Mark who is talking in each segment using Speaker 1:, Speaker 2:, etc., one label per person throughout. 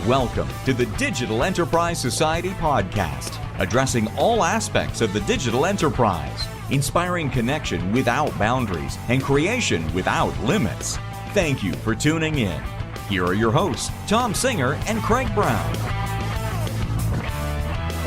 Speaker 1: Welcome to the Digital Enterprise Society podcast, addressing all aspects of the digital enterprise, inspiring connection without boundaries and creation without limits. Thank you for tuning in. Here are your hosts, Thom Singer and Craig Brown.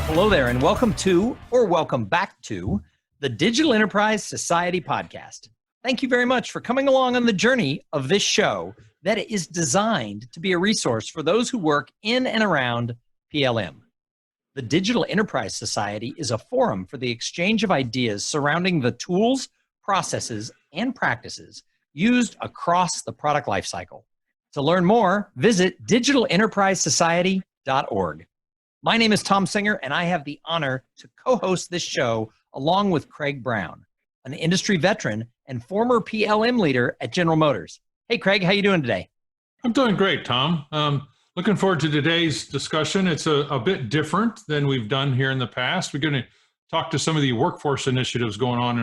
Speaker 2: Hello there, and welcome to, or welcome back to, the Digital Enterprise Society podcast. Thank you very much for coming along on the journey of this show that is designed to be a resource for those who work in and around PLM. The Digital Enterprise Society is a forum for the exchange of ideas surrounding the tools, processes, and practices used across the product lifecycle. To learn more, visit digitalenterprisesociety.org. My name is Thom Singer, and I have the honor to co-host this show along with Craig Brown, an industry veteran and former PLM leader at General Motors. Hey, Craig, how you doing today?
Speaker 3: I'm doing great, Tom. Looking forward to today's discussion. It's a bit different than we've done here in the past. We're going to talk to some of the workforce initiatives going on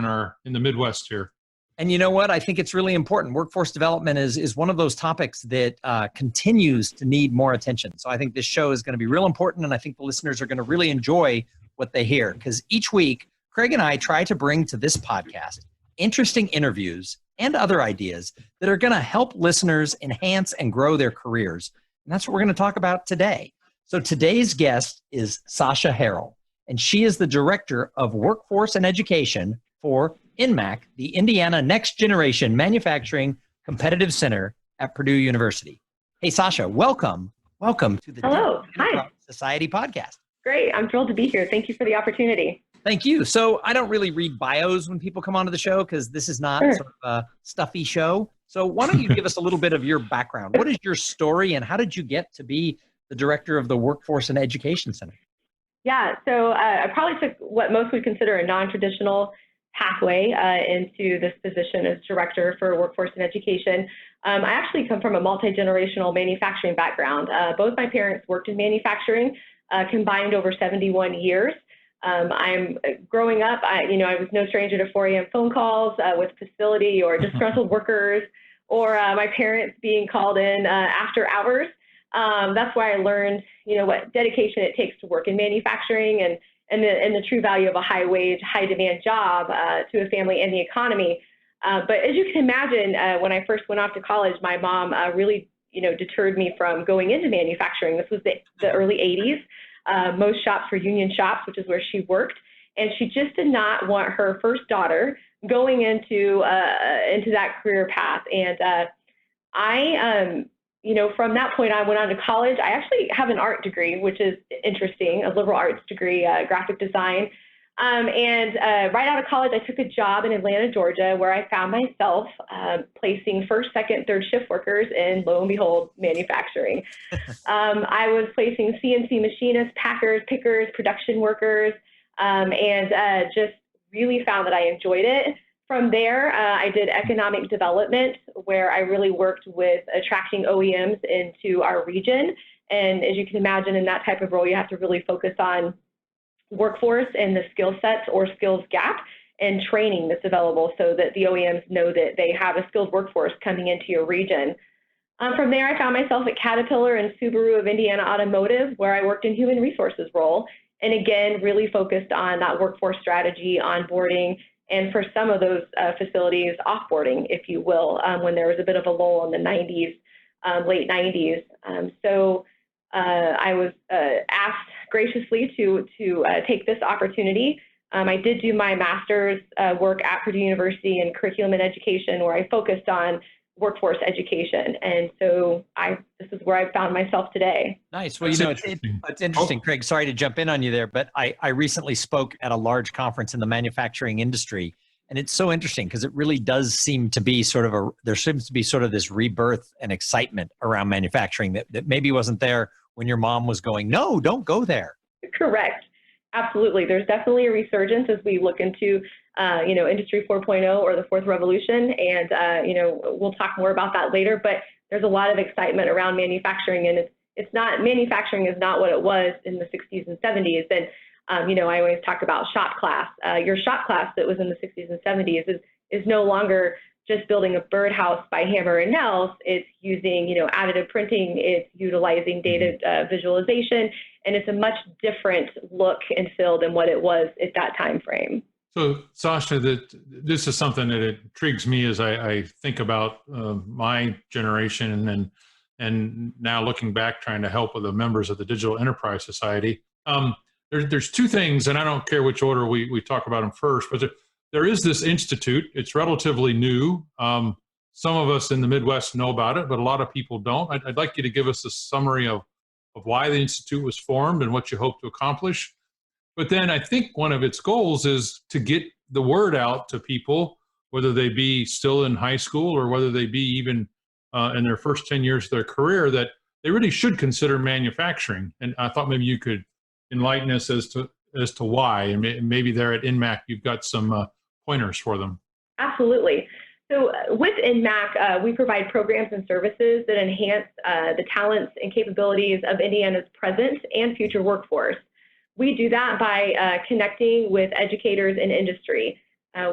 Speaker 3: in the Midwest here.
Speaker 2: And you know what? I think it's really important. Workforce development is one of those topics that continues to need more attention. So I think this show is going to be real important, and I think the listeners are going to really enjoy what they hear, because each week, Craig and I try to bring to this podcast interesting interviews and other ideas that are going to help listeners enhance and grow their careers. And that's what we're going to talk about today. So today's guest is Sascha Harrell, and she is the Director of Workforce and Education for INMAC, the Indiana Next Generation Manufacturing Competitive Center at Purdue University. Hey, Sascha, welcome to the
Speaker 4: Hello. Hi.
Speaker 2: Society podcast.
Speaker 4: Great. I'm thrilled to be here. Thank you for the opportunity.
Speaker 2: Thank you. So I don't really read bios when people come onto the show because this is not sort of a stuffy show. So why don't you give us a little bit of your background? What is your story, and how did you get to be the Director of the Workforce and Education Center?
Speaker 4: Yeah, so I probably took what most would consider a non-traditional pathway into this position as Director for Workforce and Education. I actually come from a multi-generational manufacturing background. Both my parents worked in manufacturing, combined over 71 years. I'm growing up, I was no stranger to 4 a.m. phone calls with facility or disgruntled workers, or my parents being called in after hours. That's why I learned, what dedication it takes to work in manufacturing and the true value of a high wage, high demand job to a family and the economy. But as you can imagine, when I first went off to college, my mom really, deterred me from going into manufacturing. This was the early 80s. Most shops were union shops, which is where she worked. And she just did not want her first daughter going into that career path. And from that point on, I went on to college. I actually have an art degree, which is interesting, a liberal arts degree, graphic design. Right out of college, I took a job in Atlanta, Georgia, where I found myself placing first, second, third shift workers in, lo and behold, manufacturing. I was placing CNC machinists, packers, pickers, production workers, and just really found that I enjoyed it. From there, I did economic development, where I really worked with attracting OEMs into our region. And as you can imagine, in that type of role, you have to really focus on workforce and the skill sets or skills gap and training that's available so that the OEMs know that they have a skilled workforce coming into your region. From there, I found myself at Caterpillar and Subaru of Indiana Automotive, where I worked in human resources role. And again, really focused on that workforce strategy, onboarding, and for some of those facilities, offboarding, if you will, when there was a bit of a lull in the 90s, late 90s. I was asked graciously to take this opportunity. I did do my master's work at Purdue University in curriculum and education, where I focused on workforce education. And so this is where I found myself today.
Speaker 2: Nice. Well, it's interesting, Craig, sorry to jump in on you there, but I recently spoke at a large conference in the manufacturing industry. And it's so interesting because it really does seem to be there seems to be sort of this rebirth and excitement around manufacturing that maybe wasn't there when your mom was going, no, don't go there.
Speaker 4: Correct. Absolutely. There's definitely a resurgence as we look into, Industry 4.0 or the fourth revolution. And, we'll talk more about that later, but there's a lot of excitement around manufacturing, and manufacturing is not what it was in the 60s and 70s. And, I always talk about shop class. Your shop class that was in the 60s and 70s is no longer just building a birdhouse by hammer and nails. It's using, additive printing. It's utilizing data visualization, and it's a much different look and feel than what it was at that time frame.
Speaker 3: So, Sascha, this is something that intrigues me as I think about my generation and now looking back, trying to help with the members of the Digital Enterprise Society. There's two things, and I don't care which order we talk about them first, but there is this institute. It's relatively new. Some of us in the Midwest know about it, but a lot of people don't. I'd like you to give us a summary of why the institute was formed and what you hope to accomplish. But then I think one of its goals is to get the word out to people, whether they be still in high school or whether they be even in their first 10 years of their career, that they really should consider manufacturing. And I thought maybe you could enlighten us as to why, and maybe there at NMAC you've got some pointers for them.
Speaker 4: Absolutely. So with NMAC, we provide programs and services that enhance the talents and capabilities of Indiana's present and future workforce. We do that by connecting with educators and industry.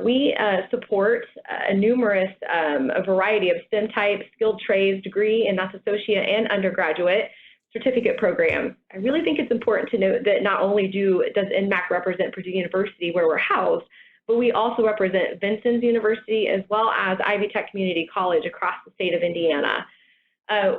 Speaker 4: We support a variety of STEM type skilled trades degree, and that's associate and undergraduate certificate programs. I really think it's important to note that not only does NMAC represent Purdue University, where we're housed, but we also represent Vincennes University as well as Ivy Tech Community College across the state of Indiana.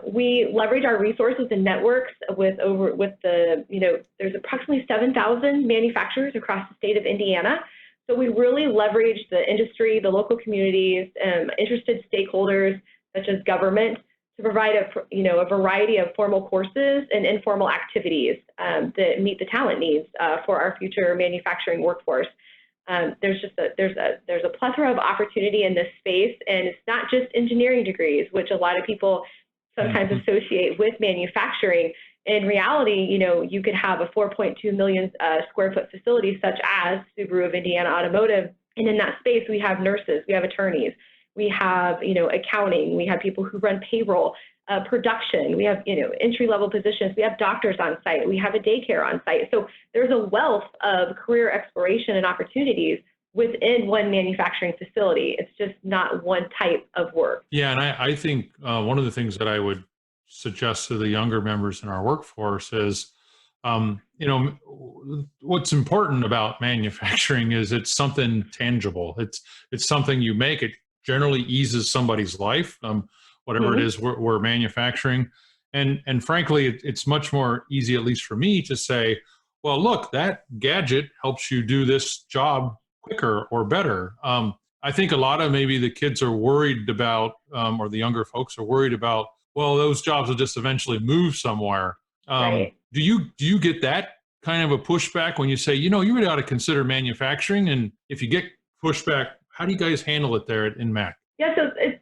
Speaker 4: We leverage our resources and networks there's approximately 7,000 manufacturers across the state of Indiana. So we really leverage the industry, the local communities, interested stakeholders such as government to provide a variety of formal courses and informal activities that meet the talent needs for our future manufacturing workforce. There's a plethora of opportunity in this space, and it's not just engineering degrees, which a lot of people sometimes associate with manufacturing. In reality, you could have a 4.2 million square foot facility such as Subaru of Indiana Automotive. And in that space, we have nurses, we have attorneys, we have, accounting, we have people who run payroll, production, we have, entry-level positions, we have doctors on site, we have a daycare on site. So there's a wealth of career exploration and opportunities within one manufacturing facility. It's just not one type of work.
Speaker 3: Yeah, and I think one of the things that I would suggest to the younger members in our workforce is, what's important about manufacturing is it's something tangible. It's something you make. It generally eases somebody's life, whatever it is we're manufacturing. And frankly, it's much more easy, at least for me, to say, well, look, that gadget helps you do this job quicker or better. I think a lot of maybe the kids are worried about, or the younger folks are worried about, well, those jobs will just eventually move somewhere.
Speaker 4: Right.
Speaker 3: Do you get that kind of a pushback when you say, you really ought to consider manufacturing? And if you get pushback, how do you guys handle it there at NMAC?
Speaker 4: Yeah,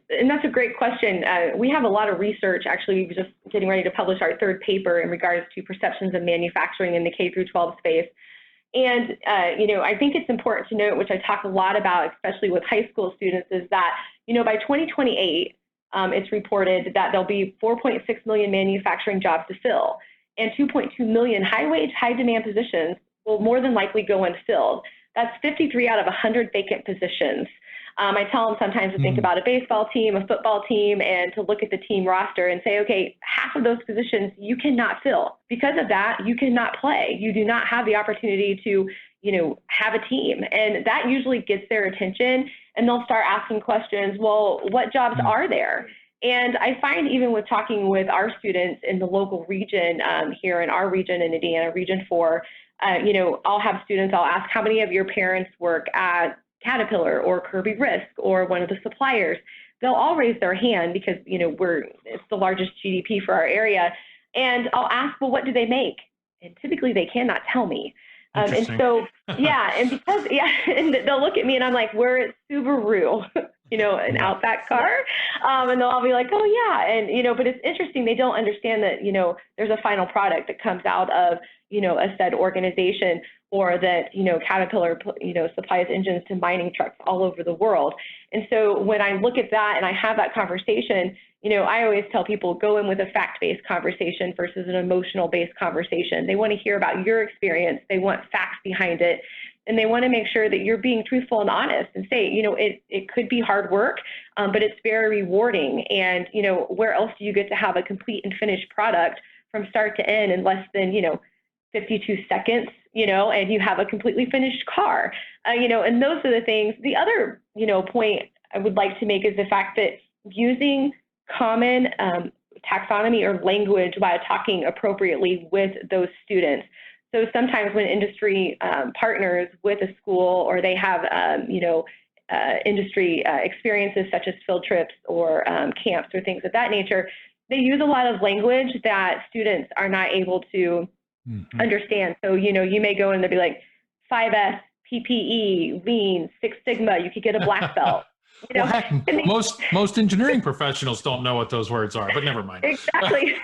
Speaker 4: and that's a great question. We have a lot of research. Actually, we're just getting ready to publish our third paper in regards to perceptions of manufacturing in the K through 12 space. And, I think it's important to note, which I talk a lot about, especially with high school students, is that, by 2028, it's reported that there'll be 4.6 million manufacturing jobs to fill, and 2.2 million high-wage, high-demand positions will more than likely go unfilled. That's 53 out of 100 vacant positions. I tell them sometimes to think about a baseball team, a football team, and to look at the team roster and say, okay, half of those positions you cannot fill. Because of that, you cannot play. You do not have the opportunity to, have a team. And that usually gets their attention, and they'll start asking questions, well, what jobs are there? And I find even with talking with our students in the local region here in our region, in Indiana, Region 4, I'll have students, I'll ask, how many of your parents work at Caterpillar or Kirby Risk or one of the suppliers? They'll all raise their hand because, it's the largest GDP for our area. And I'll ask, well, what do they make? And typically they cannot tell me. And so, and they'll look at me and I'm like, we're at Subaru, an Outback car. And they'll all be like, oh yeah. And, but it's interesting. They don't understand that, there's a final product that comes out of, a said organization, or that, Caterpillar, supplies engines to mining trucks all over the world. And so when I look at that and I have that conversation, I always tell people, go in with a fact-based conversation versus an emotional-based conversation. They want to hear about your experience. They want facts behind it. and they want to make sure that you're being truthful and honest and say, it could be hard work, but it's very rewarding. And, where else do you get to have a complete and finished product from start to end in less than, 52 seconds, and you have a completely finished car, and those are the things. The other, point I would like to make is the fact that using common taxonomy or language while talking appropriately with those students. So sometimes when industry partners with a school, or they have, industry experiences such as field trips or camps or things of that nature, they use a lot of language that students are not able to understand. So, you may go and they'll be like 5S, PPE, Lean, Six Sigma, you could get a black belt.
Speaker 3: Well, heck, most engineering professionals don't know what those words are, but never mind.
Speaker 4: Exactly.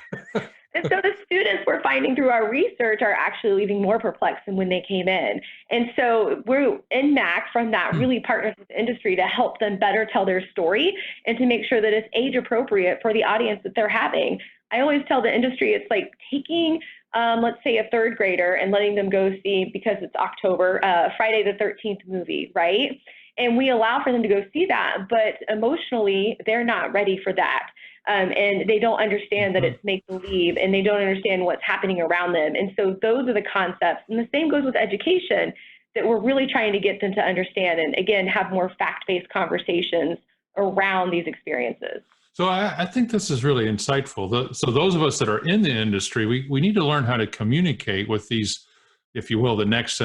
Speaker 4: And so the students we're finding through our research are actually leaving more perplexed than when they came in. And so we're in MAC from that really partners with the industry to help them better tell their story and to make sure that it's age appropriate for the audience that they're having. I always tell the industry it's like taking, let's say, a third grader and letting them go see, because it's October, Friday the 13th movie, right? And we allow for them to go see that, but emotionally, they're not ready for that. And they don't understand that it's make-believe, and they don't understand what's happening around them. And so those are the concepts. And the same goes with education, that we're really trying to get them to understand and, again, have more fact-based conversations around these experiences.
Speaker 3: So I think this is really insightful. So those of us that are in the industry, we need to learn how to communicate with these, if you will, the next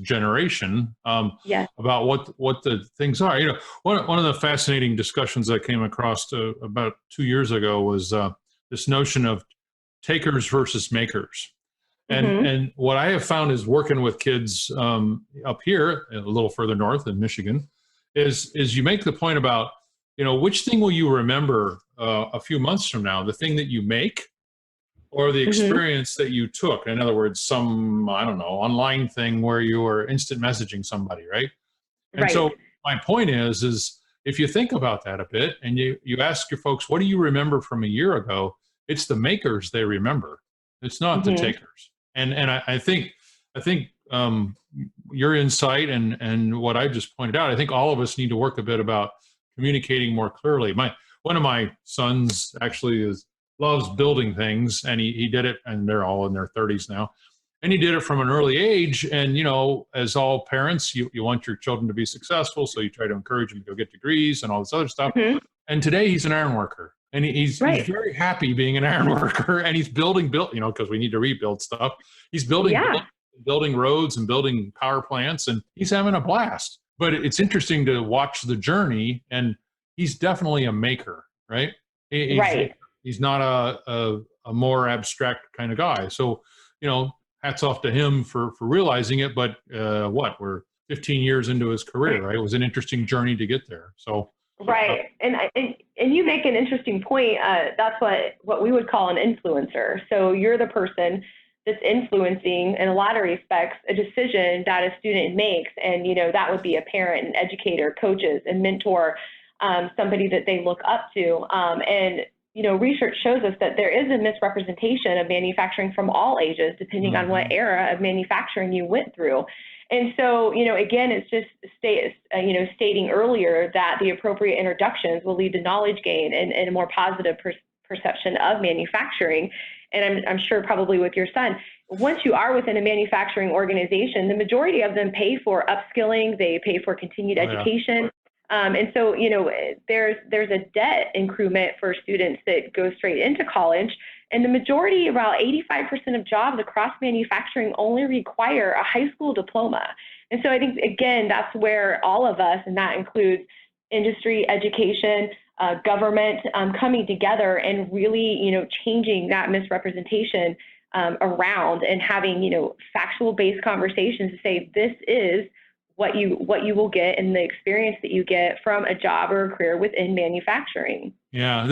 Speaker 3: generation about what the things are. One of the fascinating discussions I came across about 2 years ago was this notion of takers versus makers. And what I have found is working with kids up here, a little further north in Michigan, is you make the point about, which thing will you remember a few months from now, the thing that you make or the experience that you took? In other words, some, I don't know, online thing where you were instant messaging somebody, right? And so my point is if you think about that a bit and you ask your folks, what do you remember from a year ago? It's the makers they remember. It's not the takers. And I think your insight and what I just pointed out, I think all of us need to work a bit about communicating more clearly. One of my sons actually loves building things, and he did it, and they're all in their 30s now, and he did it from an early age. And as all parents, you want your children to be successful, so you try to encourage them to go get degrees and all this other stuff. And today he's an iron worker, and he's very happy being an iron worker, and he's building because we need to rebuild stuff. He's building roads and building power plants, and he's having a blast. But it's interesting to watch the journey, and he's definitely a maker, right? He's not a more abstract kind of guy. So, hats off to him for realizing it. But we're 15 years into his career, right? It was an interesting journey to get there. So and you make an interesting point. That's what we would call an influencer. So you're the person that's influencing, in a lot of respects, a decision that a student makes. And, that would be a parent, an educator, coaches, and mentor, somebody that they look up to. And research shows us that there is a misrepresentation of manufacturing from all ages, depending on what era of manufacturing you went through. And so, again, it's just stating earlier that the appropriate introductions will lead to knowledge gain and a more positive perception of manufacturing. And I'm sure probably with your son, once you are within a manufacturing organization, the majority of them pay for upskilling, they pay for continued education. And so, there's a debt increment for students that go straight into college. And the majority, about 85% of jobs across manufacturing only require a high school diploma. And so I think, again, that's where all of us, and that includes industry, education, government, coming together and really, changing that misrepresentation around and having, factual-based conversations to say this is what you will get and the experience that you get from a job or a career within manufacturing. Yeah,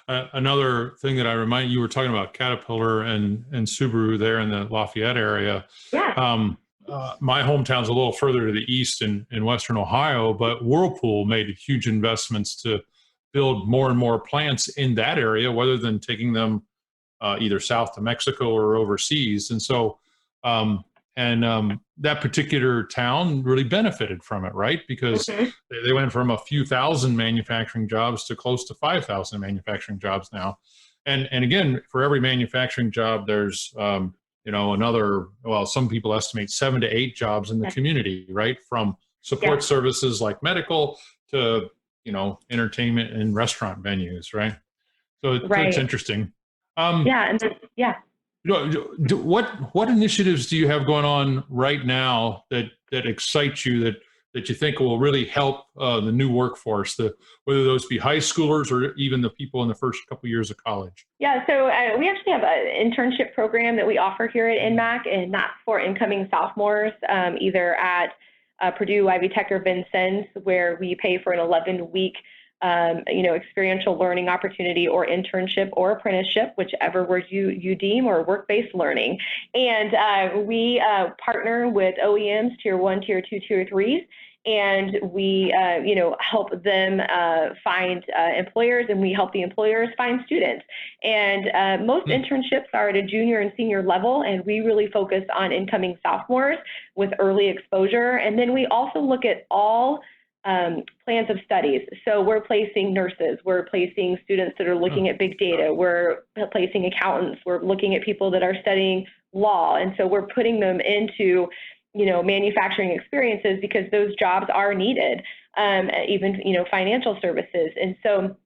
Speaker 3: another thing that I remind you were talking about Caterpillar and Subaru there in the Lafayette area.
Speaker 4: Yeah.
Speaker 3: My hometown's a little further to the east in Western Ohio, but Whirlpool made huge investments to build more and more plants in that area, rather than taking them either south to Mexico or overseas. And so And that particular town really benefited from it, right? Because they went from a few thousand manufacturing jobs to close to 5,000 manufacturing jobs now. And again, for every manufacturing job, there's another, well, some people estimate 7 to 8 jobs in the community, right? From support services like medical to entertainment and restaurant venues, right? So it's interesting. What initiatives do you have going on right now that excite you, that you think will really help the new workforce, whether those be high schoolers or even the people in the first couple years of college?
Speaker 4: Yeah, so we actually have an internship program that we offer here at NMAC, and that's for incoming sophomores, either at Purdue, Ivy Tech, or Vincennes, where we pay for an 11-week experiential learning opportunity or internship or apprenticeship, whichever word you deem, or work-based learning. And we partner with OEMs, Tier 1, Tier 2, Tier 3s, and we, help them find employers, and we help the employers find students. And most internships are at a junior and senior level, and we really focus on incoming sophomores with early exposure. And then we also look at all plans of studies. So we're placing nurses, we're placing students that are looking at big data, we're placing accountants, we're looking at people that are studying law. And so we're putting them into, manufacturing experiences because those jobs are needed, even, financial services. And so,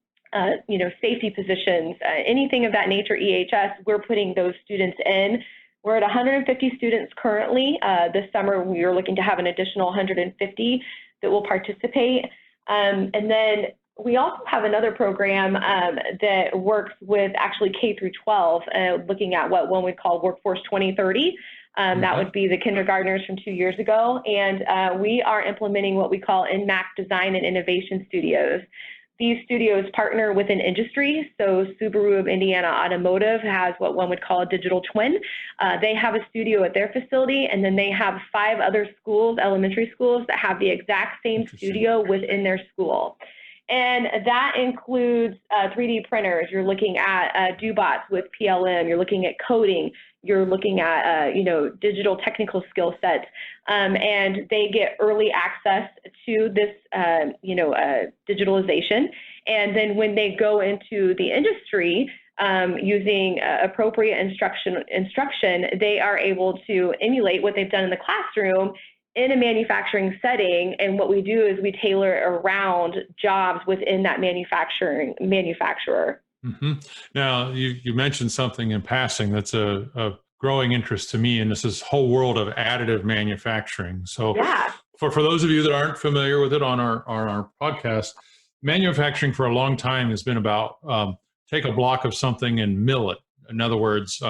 Speaker 4: safety positions, anything of that nature, EHS, we're putting those students in. We're at 150 students currently. This summer, we are looking to have an additional 150 that will participate. And then we also have another program that works with actually K through 12, looking at what one would call Workforce 2030. That would be the kindergartners from 2 years ago. And we are implementing what we call NMAC Design and Innovation Studios. These studios partner with an industry. So Subaru of Indiana Automotive has what one would call a digital twin. They have a studio at their facility, and then they have 5 other schools, elementary schools, that have the exact same studio within their school. And that includes 3D printers. You're looking at Dobots with PLM. You're looking at coding. You're looking at, digital technical skill sets. And they get early access to this, digitalization. And then when they go into the industry, using appropriate instruction, they are able to emulate what they've done in the classroom in a manufacturing setting. And what we do is we tailor around jobs within that manufacturer.
Speaker 3: Mm-hmm. Now, you mentioned something in passing that's a growing interest to me, and this is whole world of additive manufacturing. So for those of you that aren't familiar with it on our podcast, manufacturing for a long time has been about take a block of something and mill it. In other words,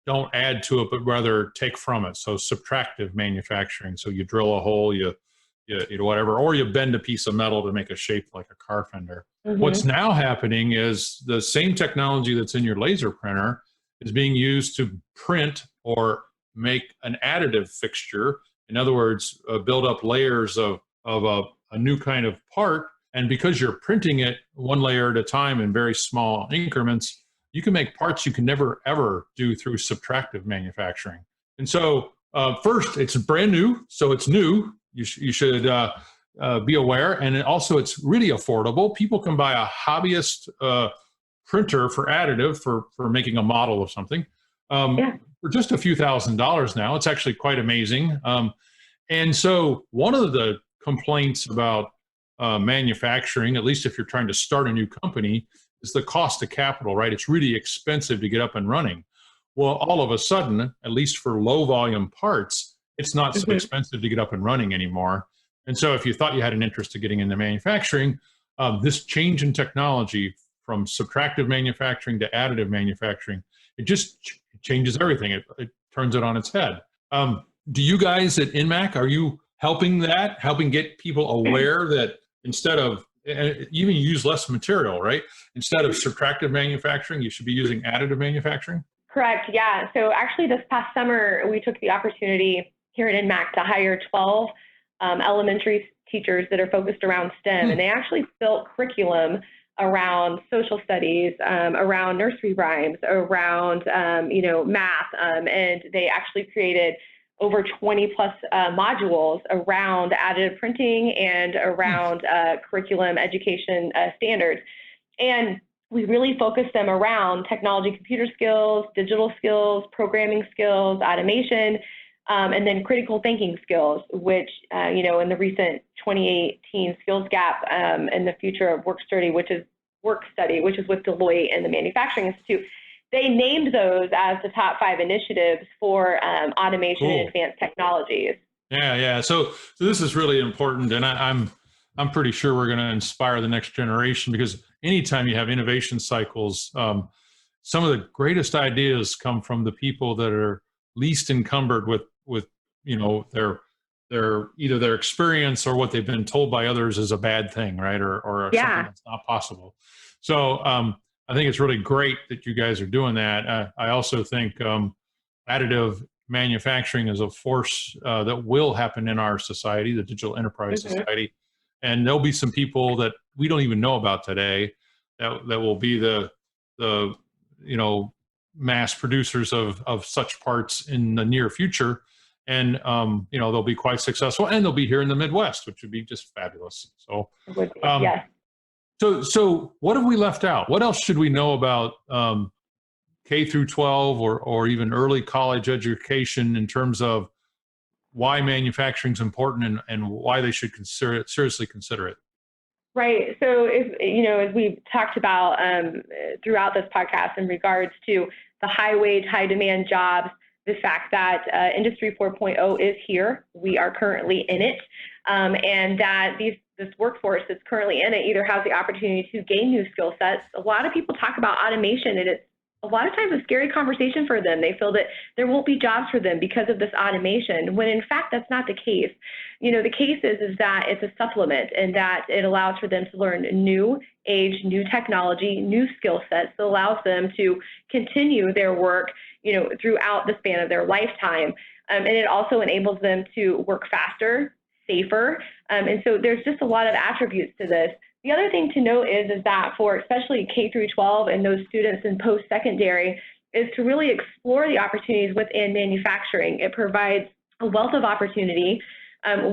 Speaker 3: don't add to it, but rather take from it. So subtractive manufacturing. So you drill a hole, you whatever, or you bend a piece of metal to make a shape like a car fender. What's now happening is the same technology that's in your laser printer is being used to print or make an additive fixture. In other words, build up layers of a new kind of part. And because you're printing it one layer at a time in very small increments, you can make parts you can never, ever do through subtractive manufacturing. And so first, it's brand new, so it's new. You should be aware. And also, it's really affordable. People can buy a hobbyist printer for additive for making a model of something for just a few $1,000s now. It's actually quite amazing. And so one of the complaints about manufacturing, at least if you're trying to start a new company, is the cost of capital, right? It's really expensive to get up and running. Well, all of a sudden, at least for low volume parts, it's not so expensive to get up and running anymore. And so if you thought you had an interest in getting into manufacturing, this change in technology from subtractive manufacturing to additive manufacturing, it just changes everything. It turns it on its head. Do you guys at NMAC, are you helping get people aware that instead of, even use less material, right? Instead of subtractive manufacturing, you should be using additive manufacturing?
Speaker 4: Correct, yeah. So actually this past summer, we took the opportunity here at NMAC to hire 12 elementary teachers that are focused around STEM. And they actually built curriculum around social studies, around nursery rhymes, around, math. And they actually created over 20 plus modules around additive printing and around curriculum education standards. And we really focus them around technology, computer skills, digital skills, programming skills, automation, and then critical thinking skills, which, in the recent 2018 skills gap and the future of work study, which is with Deloitte and the Manufacturing Institute, they named those as the top 5 initiatives for automation and advanced technologies.
Speaker 3: Yeah. So this is really important, and I'm pretty sure we're going to inspire the next generation, because anytime you have innovation cycles, some of the greatest ideas come from the people that are least encumbered with their either their experience or what they've been told by others is a bad thing, right? Or something that's not possible. So I think it's really great that you guys are doing that. I also think additive manufacturing is a force that will happen in our society, the digital enterprise society. And there'll be some people that we don't even know about today that will be the mass producers of such parts in the near future. And, they'll be quite successful, and they'll be here in the Midwest, which would be just fabulous. So,
Speaker 4: yes.
Speaker 3: So what have we left out? What else should we know about K through 12 or even early college education in terms of why manufacturing is important and why they should seriously consider it?
Speaker 4: Right. So, as we've talked about throughout this podcast in regards to the high wage, high demand jobs, the fact that Industry 4.0 is here, we are currently in it, and that this workforce that's currently in it either has the opportunity to gain new skill sets. A lot of people talk about automation, and it's a lot of times a scary conversation for them. They feel that there won't be jobs for them because of this automation, when in fact that's not the case. The case is that it's a supplement, and that it allows for them to learn new age, new technology, new skill sets that allows them to continue their work, throughout the span of their lifetime. And it also enables them to work faster, safer. And so there's just a lot of attributes to this. The other thing to note is that for especially K through 12 and those students in post-secondary is to really explore the opportunities within manufacturing. It provides a wealth of opportunity.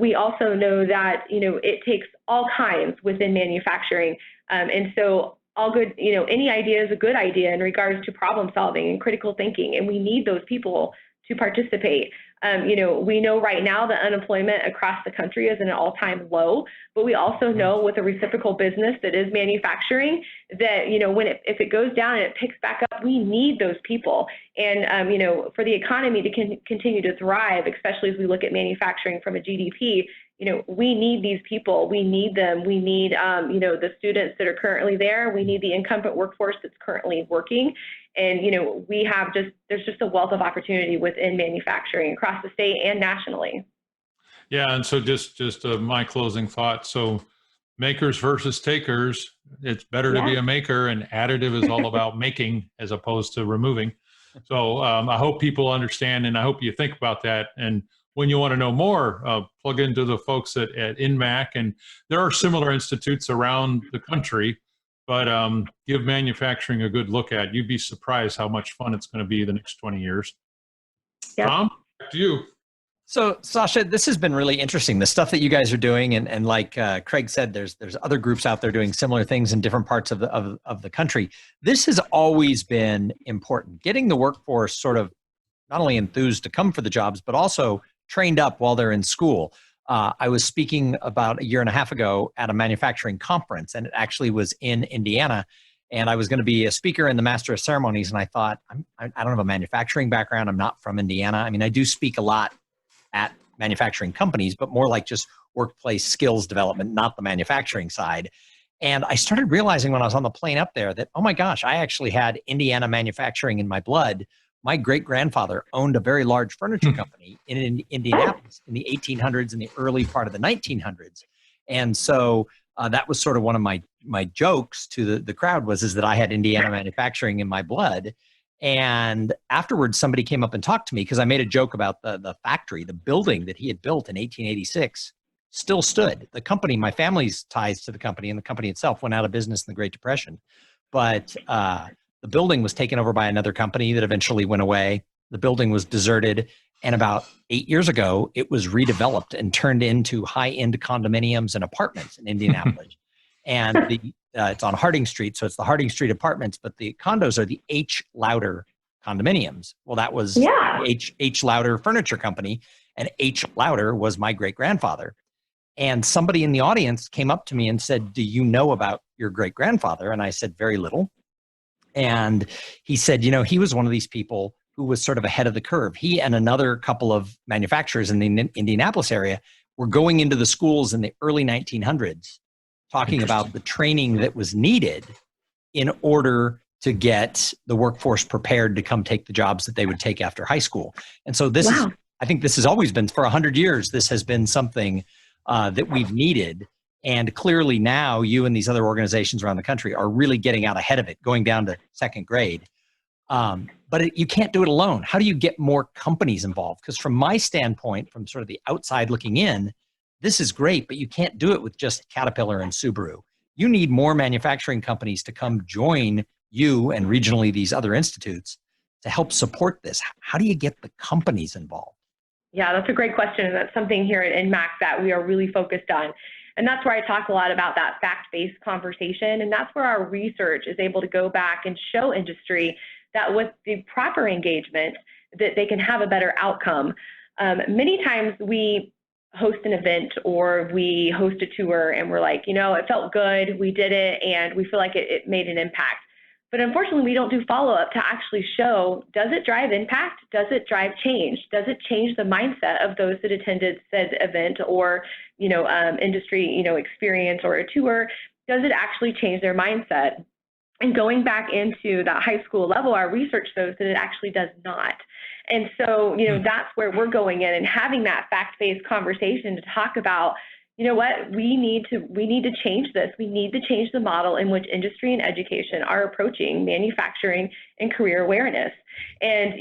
Speaker 4: We also know that, it takes all kinds within manufacturing. And so all good, any idea is a good idea in regards to problem solving and critical thinking, and we need those people to participate. We know right now that unemployment across the country is at an all-time low, but we also know with a reciprocal business that is manufacturing that, if it goes down and it picks back up, we need those people. And, for the economy to continue to thrive, especially as we look at manufacturing from a GDP, we need these people. We need them. We need, the students that are currently there. We need the incumbent workforce that's currently working. And, there's just a wealth of opportunity within manufacturing across the state and nationally.
Speaker 3: Yeah. And so just my closing thought. So makers versus takers, it's better to be a maker, and additive is all about making as opposed to removing. So I hope people understand, and I hope you think about that. And when you want to know more, plug into the folks at INMAC, and there are similar institutes around the country, but give manufacturing a good look at. You'd be surprised how much fun it's going to be the next 20 years. Yep. Thom, back to you.
Speaker 2: So, Sascha, this has been really interesting, the stuff that you guys are doing. And like Craig said, there's other groups out there doing similar things in different parts of the country. This has always been important, getting the workforce sort of not only enthused to come for the jobs, but also trained up while they're in school. I was speaking about a year and a half ago at a manufacturing conference, and it actually was in Indiana. And I was going to be a speaker in the Master of Ceremonies. And I thought, I don't have a manufacturing background. I'm not from Indiana. I mean, I do speak a lot at manufacturing companies, but more like just workplace skills development, not the manufacturing side. And I started realizing when I was on the plane up there that, oh my gosh, I actually had Indiana manufacturing in my blood. My great-grandfather owned a very large furniture company in Indianapolis in the 1800s and the early part of the 1900s. And so that was sort of one of my jokes to the crowd is that I had Indiana manufacturing in my blood. And afterwards, somebody came up and talked to me because I made a joke about the factory, the building that he had built in 1886 still stood. The company, my family's ties to the company, and the company itself went out of business in the Great Depression. But the building was taken over by another company that eventually went away. The building was deserted. And about 8 years ago, it was redeveloped and turned into high-end condominiums and apartments in Indianapolis. And it's on Harding Street, so it's the Harding Street apartments, but the condos are the H. Louder condominiums. Well, that was H. Louder Furniture Company, and H. Louder was my great-grandfather. And somebody in the audience came up to me and said, "Do you know about your great-grandfather?" And I said, "Very little." And he said, he was one of these people who was sort of ahead of the curve. He and another couple of manufacturers in the Indianapolis area were going into the schools in the early 1900s, talking about the training that was needed in order to get the workforce prepared to come take the jobs that they would take after high school. And so I think this has always been, for 100 years, this has been something that we've needed. And clearly now you and these other organizations around the country are really getting out ahead of it, going down to second grade. But you can't do it alone. How do you get more companies involved? Because from my standpoint, from sort of the outside looking in, this is great, but you can't do it with just Caterpillar and Subaru. You need more manufacturing companies to come join you and regionally these other institutes to help support this. How do you get the companies involved?
Speaker 4: Yeah, that's a great question. And that's something here at NMAC that we are really focused on. And that's where I talk a lot about that fact-based conversation. And that's where our research is able to go back and show industry that with the proper engagement, that they can have a better outcome. Many times we host an event or we host a tour and we're like, it felt good, we did it, and we feel like it made an impact. But unfortunately, we don't do follow-up to actually show, does it drive impact? Does it drive change? Does it change the mindset of those that attended said event or, industry, experience or a tour? Does it actually change their mindset? And going back into that high school level, our research shows that it actually does not. And so, that's where we're going in and having that fact-based conversation to talk about, we need to change this. We need to change the model in which industry and education are approaching manufacturing and career awareness. And,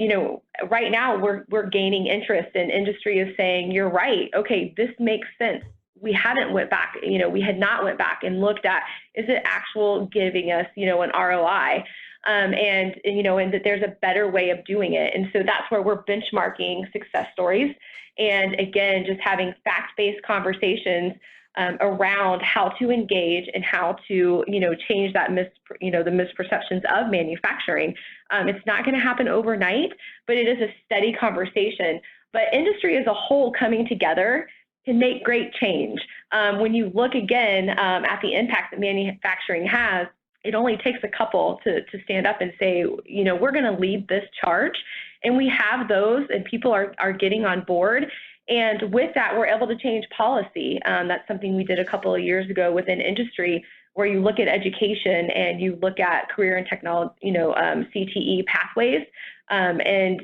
Speaker 4: right now we're gaining interest, and industry is saying, you're right. Okay, this makes sense. We had not went back and looked at, is it actual giving us, an ROI? And that there's a better way of doing it. And so that's where we're benchmarking success stories. And again, just having fact-based conversations around how to engage and how to, change that the misperceptions of manufacturing. It's not going to happen overnight, but it is a steady conversation. But industry as a whole coming together can make great change. When you look again at the impact that manufacturing has, it only takes a couple to stand up and say, we're going to lead this charge. And we have those, and people are getting on board. And with that, we're able to change policy. That's something we did a couple of years ago within industry, where you look at education and you look at career and technology, CTE pathways, and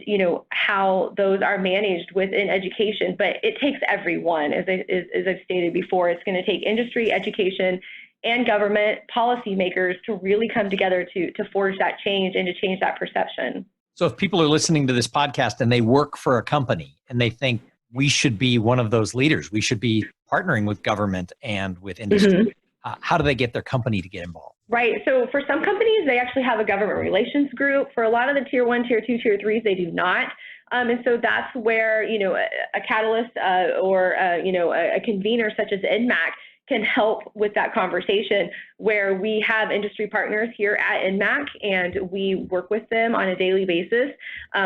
Speaker 4: how those are managed within education. But it takes everyone, as I've stated before. It's going to take industry, education, and government policymakers to really come together to forge that change and to change that perception.
Speaker 2: So if people are listening to this podcast and they work for a company and they think we should be one of those leaders, we should be partnering with government and with industry, how do they get their company to get involved?
Speaker 4: Right. So for some companies, they actually have a government relations group. For a lot of the tier 1, tier 2, tier 3s, they do not. And so that's where, a catalyst or, a convener such as NMAC can help with that conversation, where we have industry partners here at NMAC and we work with them on a daily basis.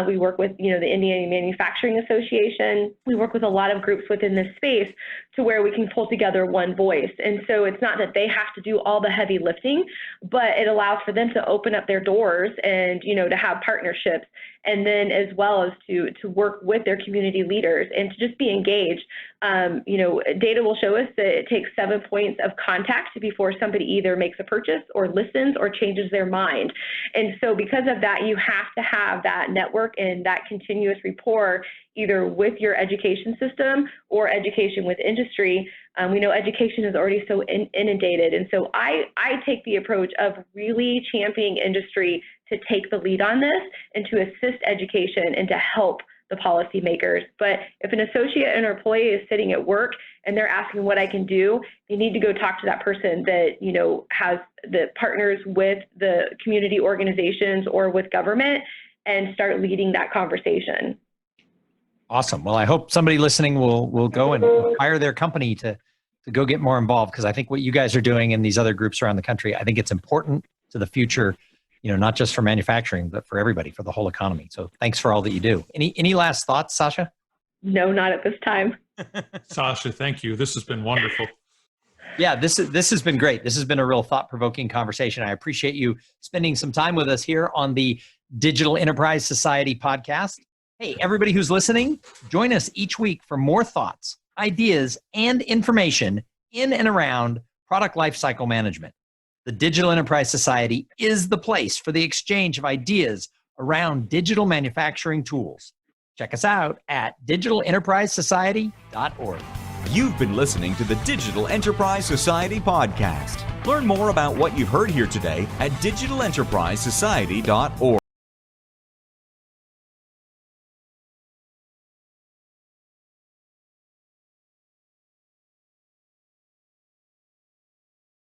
Speaker 4: We work with, the Indiana Manufacturing Association. We work with a lot of groups within this space to where we can pull together one voice. And so it's not that they have to do all the heavy lifting, but it allows for them to open up their doors and, to have partnerships, and then as well as to work with their community leaders and to just be engaged. Data will show us that it takes 7 points of contact before somebody either makes a purchase or listens or changes their mind. And so because of that, you have to have that network and that continuous rapport, either with your education system or education with industry. We know education is already so inundated. And so I take the approach of really championing industry to take the lead on this and to assist education and to help the policymakers. But if an associate and an employee is sitting at work and they're asking what I can do, you need to go talk to that person that, has the partners with the community organizations or with government and start leading that conversation.
Speaker 2: Awesome. Well, I hope somebody listening will go and hire their company to go get more involved, because I think what you guys are doing in these other groups around the country, I think it's important to the future, not just for manufacturing, but for everybody, for the whole economy. So thanks for all that you do. Any last thoughts, Sascha?
Speaker 4: No, not at this time.
Speaker 3: Sascha, thank you. This has been wonderful.
Speaker 2: Yeah, this has been great. This has been a real thought-provoking conversation. I appreciate you spending some time with us here on the Digital Enterprise Society podcast. Hey, everybody who's listening, join us each week for more thoughts, ideas, and information in and around product lifecycle management. The Digital Enterprise Society is the place for the exchange of ideas around digital manufacturing tools. Check us out at digitalenterprisesociety.org.
Speaker 1: You've been listening to the Digital Enterprise Society podcast. Learn more about what you've heard here today at digitalenterprisesociety.org.